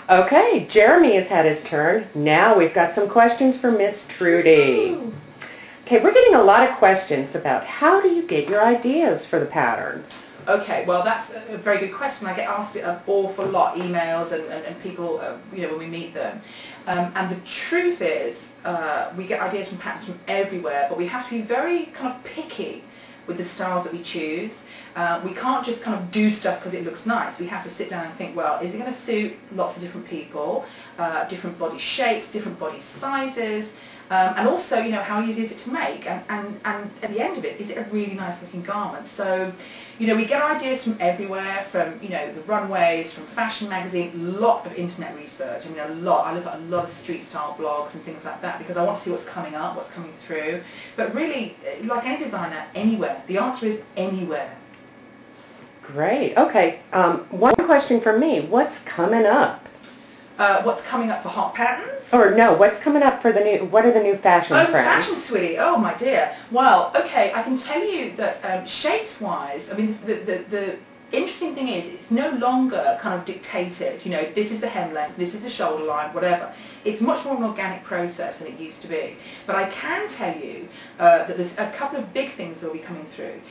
Okay, Jeremy has had his turn. Now we've got some questions for Miss Trudy. Okay, we're getting a lot of questions about how do you get your ideas for the patterns? Okay, well that's a very good question. I get asked it an awful lot, emails and people, when we meet them. And the truth is, we get ideas from patterns from everywhere, but we have to be very kind of picky with the styles that we choose. We can't just kind of do stuff because it looks nice. We have to sit down and think, well, is it going to suit lots of different people, different body shapes, different body sizes, and also, how easy is it to make? And at the end of it, is it a really nice looking garment? So, we get ideas from everywhere, from, the runways, from fashion magazine, a lot of internet research. I mean, a lot. I look at a lot of street style blogs and things like that because I want to see what's coming up, what's coming through. But really, like any designer, anywhere. The answer is anywhere. Great. Okay. One question from me. What's coming up? What's coming up for hot patterns? Or no, what's coming up for what are the new fashion trends? Fashion, sweetie. Oh, my dear. Well, okay, I can tell you that shapes-wise, I mean, the interesting thing is it's no longer kind of dictated, this is the hem length, this is the shoulder line, whatever. It's much more an organic process than it used to be. But I can tell you that there's a couple of big things that will be coming through.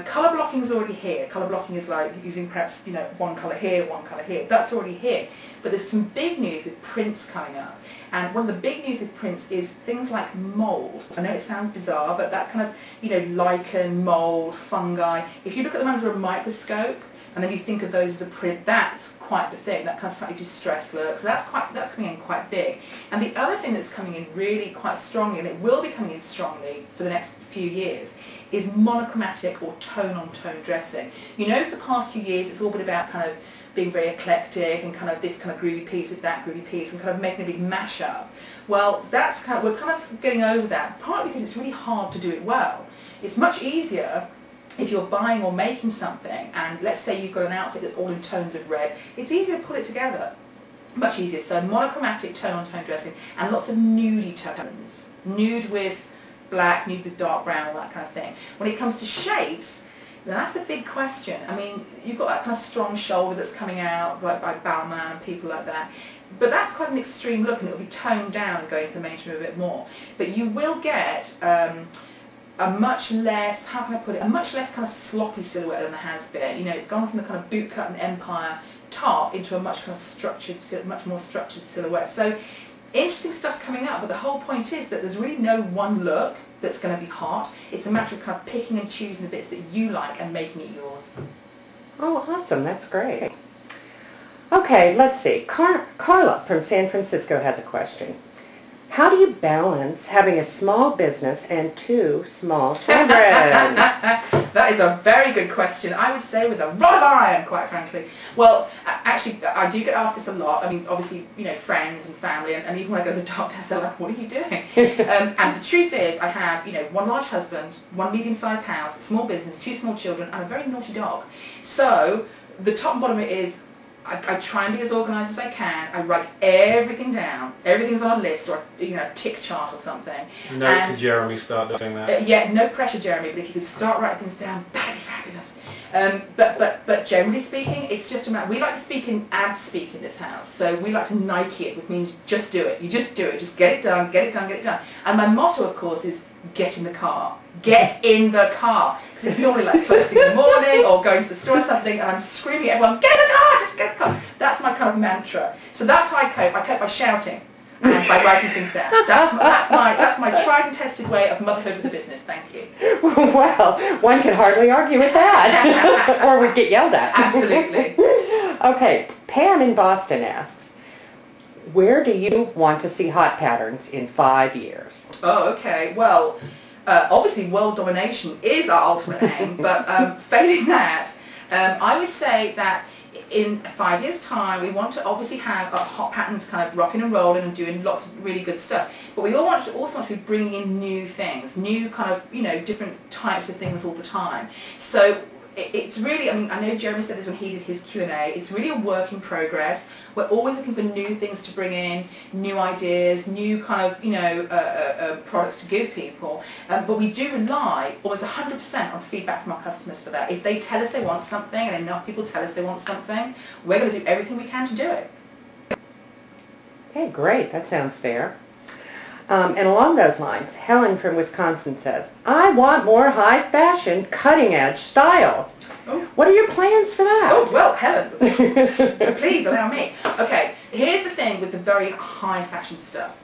Colour blocking is already here. Colour blocking is like using perhaps, one colour here, one colour here. That's already here. But there's some big news with prints coming up. And one of the big news with prints is things like mould. I know it sounds bizarre, but that kind of, lichen, mould, fungi. If you look at them under a microscope, and then you think of those as a print, that's quite the thing, that kind of slightly distressed look. So that's coming in quite big. And the other thing that's coming in really quite strongly, and it will be coming in strongly for the next few years, is monochromatic or tone-on-tone dressing. For the past few years, it's all been about kind of being very eclectic and kind of this kind of groovy piece with that groovy piece and kind of making a big mashup. Well, we're kind of getting over that, partly because it's really hard to do it well. It's much easier if you're buying or making something and let's say you've got an outfit that's all in tones of red, it's easier to put it together. Much easier. So monochromatic tone-on-tone dressing and lots of nudie tones. Nude with black, nude with dark brown, all that kind of thing. When it comes to shapes, now that's the big question. I mean, you've got that kind of strong shoulder that's coming out by Balmain and people like that. But that's quite an extreme look and it'll be toned down and going to the mainstream a bit more. But you will get a much less, how can I put it, a much less kind of sloppy silhouette than there has been. It's gone from the kind of bootcut and empire top into a much kind of structured, much more structured silhouette. So interesting stuff coming up, but the whole point is that there's really no one look that's going to be hot. It's a matter of kind of picking and choosing the bits that you like and making it yours. Oh, awesome. That's great. Okay, let's see. Carla from San Francisco has a question. How do you balance having a small business and 2 small children? That is a very good question. I would say with a rod of iron, quite frankly. Well, actually, I do get asked this a lot. I mean, obviously, friends and family, and even when I go to the doctors, they're like, what are you doing? And the truth is, I have, 1 large husband, 1 medium-sized house, a small business, 2 small children, and a very naughty dog. So, the top and bottom of it is, I try and be as organised as I can. I write everything down. Everything's on a list or a tick chart or something. Note to Jeremy, start doing that. Yeah, no pressure, Jeremy. But if you could start writing things down, that'd be fabulous. But generally speaking, it's just a matter. We like to speak in ab-speak in this house. So we like to Nike it, which means just do it. You just do it. Just get it done. Get it done. Get it done. And my motto, of course, is get in the car. Get in the car. Because it's normally like first thing in the morning or going to the store or something and I'm screaming at everyone, get in the car, just get in the car. That's my kind of mantra. So that's how I cope. I cope by shouting and by writing things down. That's my tried and tested way of motherhood with the business. Thank you. Well, one can hardly argue with that. Or we'd get yelled at. Absolutely. Okay, Pam in Boston asks, where do you want to see hot patterns in 5 years? Oh, okay. Well, obviously world domination is our ultimate aim, but failing that, I would say that in 5 years' time we want to obviously have hot patterns kind of rocking and rolling and doing lots of really good stuff, but we also want to be bringing in new things, new kind of, different types of things all the time. So it's really, I mean, I know Jeremy said this when he did his Q&A, it's really a work in progress. We're always looking for new things to bring in, new ideas, new kind of, products to give people. But we do rely almost 100% on feedback from our customers for that. If they tell us they want something, and enough people tell us they want something, we're going to do everything we can to do it. Okay, great. That sounds fair. And along those lines, Helen from Wisconsin says, I want more high fashion, cutting edge styles. Oh. What are your plans for that? Oh, well, Helen, please allow me. Okay, here's the thing with the very high fashion stuff.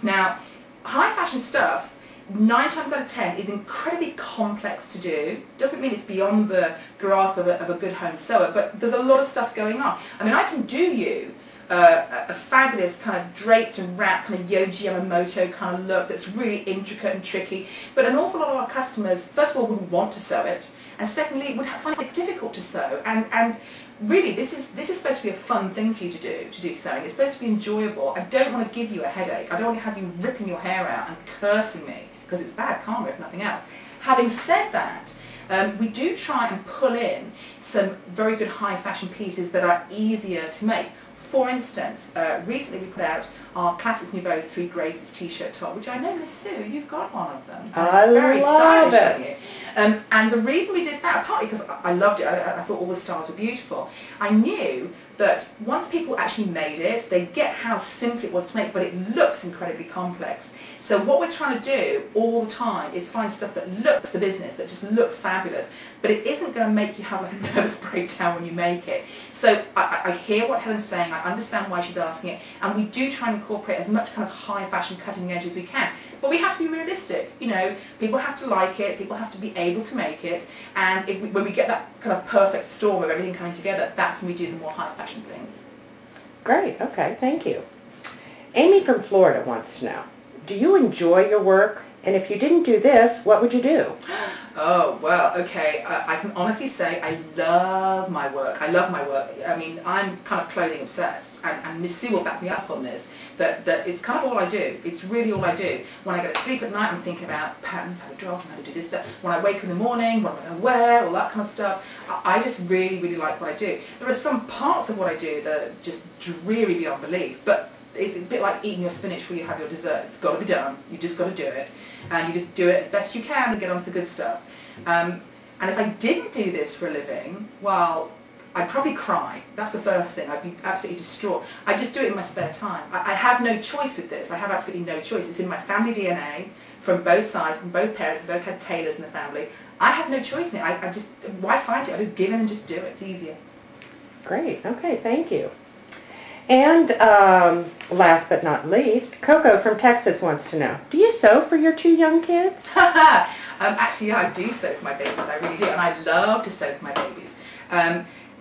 Now, high fashion stuff, 9 times out of 10, is incredibly complex to do. Doesn't mean it's beyond the grasp of a good home sewer, but there's a lot of stuff going on. I mean, I can do you a fabulous kind of draped and wrapped kind of Yohji Yamamoto kind of look that's really intricate and tricky, but an awful lot of our customers, first of all, wouldn't want to sew it, and secondly, would find it difficult to sew. And really, this is supposed to be a fun thing for you to do sewing. It's supposed to be enjoyable. I don't want to give you a headache. I don't want to have you ripping your hair out and cursing me, because it's bad karma if nothing else. Having said that, we do try and pull in some very good high fashion pieces that are easier to make. For instance, recently we put out our Classics Nouveau 3 Graces t-shirt top, which I know, Miss Sue, you've got one of them. I very love stylish it. on you. And the reason we did that, partly because I loved it, I thought all the styles were beautiful. I knew that once people actually made it, they get how simple it was to make, but it looks incredibly complex. So what we're trying to do all the time is find stuff that looks the business, that just looks fabulous, but it isn't going to make you have like a nervous breakdown when you make it. So I hear what Helen's saying, I understand why she's asking it, and we do try and incorporate as much kind of high fashion cutting edge as we can. But we have to be realistic, you know, people have to like it, people have to be able to make it, and when we get that kind of perfect storm of everything coming together, that's when we do the more high fashion things. Great, okay, thank you. Amy from Florida wants to know, do you enjoy your work? And if you didn't do this, what would you do? Oh, well, okay, I can honestly say I love my work. I love my work. I mean, I'm kind of clothing obsessed, and Miss Sue will back me up on this, that it's kind of all I do. It's really all I do. When I go to sleep at night, I'm thinking about patterns, how to draw, how to do this, that. When I wake up in the morning, what am I going to wear, all that kind of stuff. I just really, really like what I do. There are some parts of what I do that are just dreary beyond belief, but it's a bit like eating your spinach before you have your dessert. It's got to be done. You just got to do it. And you just do it as best you can and get on to the good stuff. And if I didn't do this for a living, well, I'd probably cry. That's the first thing. I'd be absolutely distraught. I just do it in my spare time. I have no choice with this. I have absolutely no choice. It's in my family DNA from both sides, from both parents. They both had tailors in the family. I have no choice in it. I just, why fight it? I just give in and just do it. It's easier. Great. Okay, thank you. And last but not least, Coco from Texas wants to know, do you sew for your 2 young kids? Actually, yeah, I do sew for my babies, I really do, and I love to sew for my babies.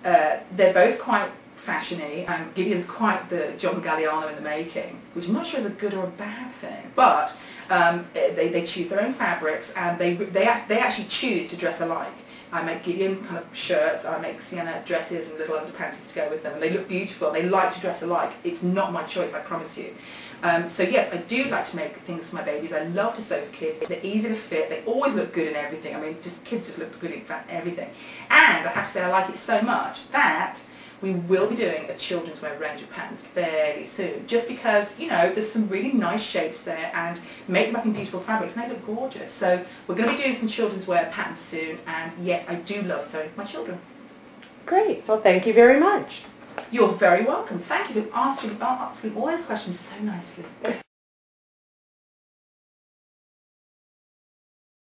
They're both quite fashion-y, and Gideon's quite the John Galliano in the making, which I'm not sure is a good or a bad thing, but they choose their own fabrics, and they actually choose to dress alike. I make Gideon kind of shirts, I make Sienna dresses and little underpanties to go with them, and they look beautiful. They like to dress alike. It's not my choice, I promise you. So yes, I do like to make things for my babies. I love to sew for kids. They're easy to fit. They always look good in everything. I mean, kids just look good in everything. And I have to say I like it so much that we will be doing a children's wear range of patterns fairly soon, just because, you know, there's some really nice shapes there, and make them up in beautiful fabrics, and they look gorgeous. So we're going to be doing some children's wear patterns soon, and yes, I do love sewing for my children. Great. Well, thank you very much. You're very welcome. Thank you for asking all those questions so nicely.